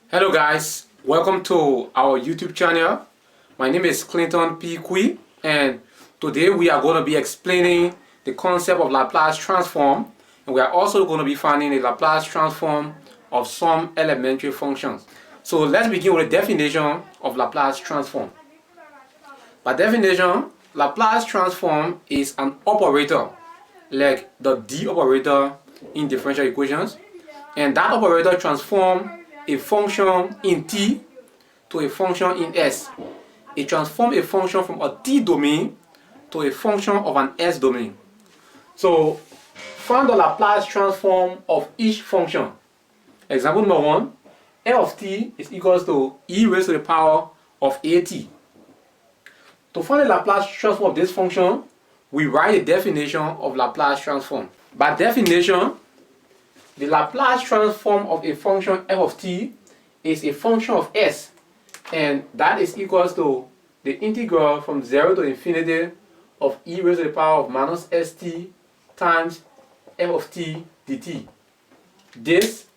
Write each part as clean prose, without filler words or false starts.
Hello guys, welcome to our YouTube channel. My name is Clinton P. Kui, and today we are going to be explaining the concept of Laplace transform, and we are also going to be finding the Laplace transform of some elementary functions. So let's begin with the definition of Laplace transform. By definition, Laplace transform is an operator like the D operator in differential equations, and that operator transforms a function in T to a function in S. It transforms a function from a T domain to a function of an S domain. So find the Laplace transform of each function. Example number 1, f of t is equals to e raised to the power of at. To find the Laplace transform of this function, we write the definition of Laplace transform. By definition, the Laplace transform of a function f of t is a function of s, and that is equals to the integral from 0 to infinity of e raised to the power of minus st times f of t dt. This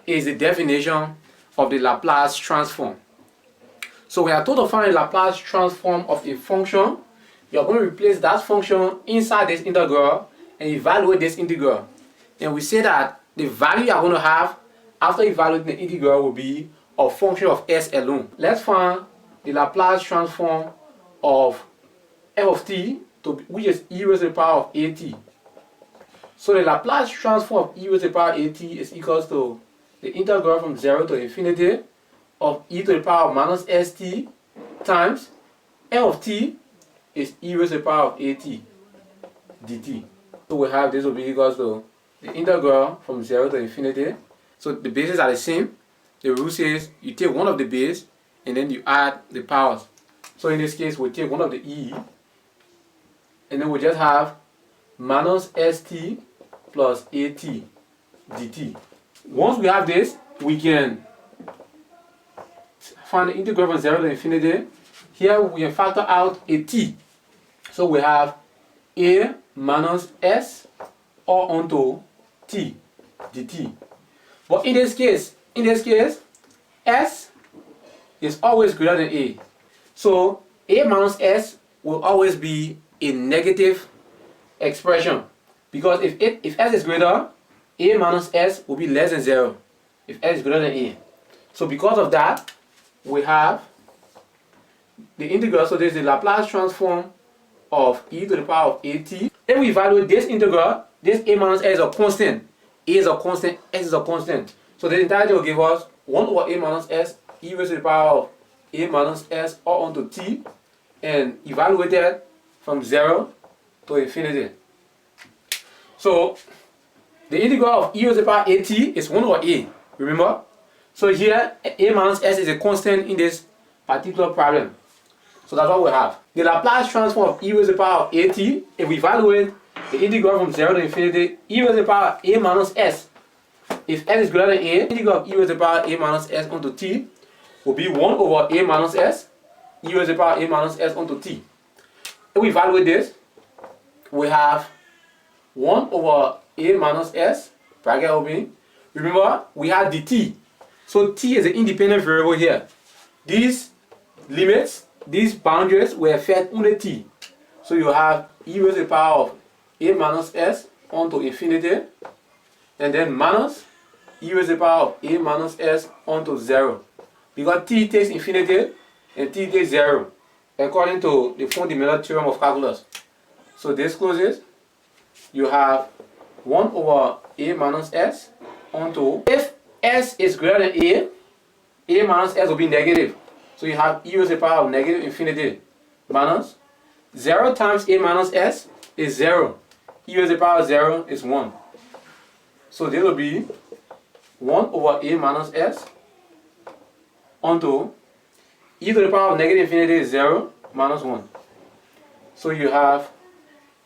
is the definition of the Laplace transform. So we are told to find the Laplace transform of a function. You are going to replace that function inside this integral and evaluate this integral. And we say that the value you are going to have after evaluating the integral will be a function of s alone. Let's find the Laplace transform of f of t, which is e raised to the power of at. So the Laplace transform of e raised to the power of at is equals to the integral from 0 to infinity of e to the power of minus st times f of t is e raised to the power of at dt. So we have this will be equals to the integral from 0 to infinity. So the bases are the same. The rule says you take one of the base and then you add the powers. So in this case we take one of the e and then we just have minus st plus at dt. Once we have this, we can find the integral from 0 to infinity. Here we can factor out a t. So we have a minus s all onto t dt. But in this case, s is always greater than a. So a minus s will always be a negative expression, because if s is greater, a minus s will be less than 0 if s is greater than a. So because of that, we have the integral. So this is the Laplace transform of e to the power of at. If we evaluate this integral, this a minus s is a constant, a is a constant, s is a constant. So the entirety will give us 1 over a minus s e raised to the power of a minus s all onto t, and evaluated from 0 to infinity. So the integral of e raised to the power at is 1 over a, remember? So here a minus s is a constant in this particular problem. So that's what we have. The Laplace transform of e raised to the power of at, if we evaluate the integral from 0 to infinity, e raised to the power of a minus s. If s is greater than a, the integral of e raised to the power of a minus s onto t will be 1 over a minus s, e raised to the power of a minus s onto t. If we evaluate this, we have 1 over a minus s, bracket open. Remember, we have dt. So t is an independent variable here. These limits, these boundaries will affect only t. So you have e raised to the power of a minus s onto infinity, and then minus e raised to the power of a minus s onto 0. Because t takes infinity and t takes 0, according to the fundamental theorem of calculus. So this closes. You have 1 over a minus s onto, if s is greater than a minus s will be negative. So you have e raised to the power of negative infinity minus 0 times a minus s is 0. E raised to the power of 0 is 1. So this will be 1 over a minus s onto e to the power of negative infinity is 0 minus 1. So you have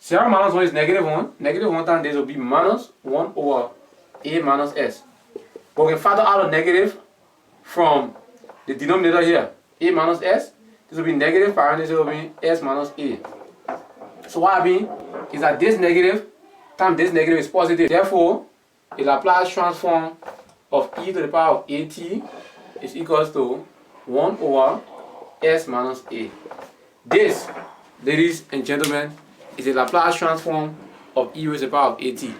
0 minus 1 is negative 1. Negative 1 times this will be minus 1 over a minus s. But we can factor out a negative from the denominator here. A minus s, this will be negative, parenthesis will be s minus a. So what I mean is that this negative times this negative is positive. Therefore, the Laplace transform of e to the power of at is equals to 1 over s minus a. This, ladies and gentlemen, is a Laplace transform of e raised to the power of at.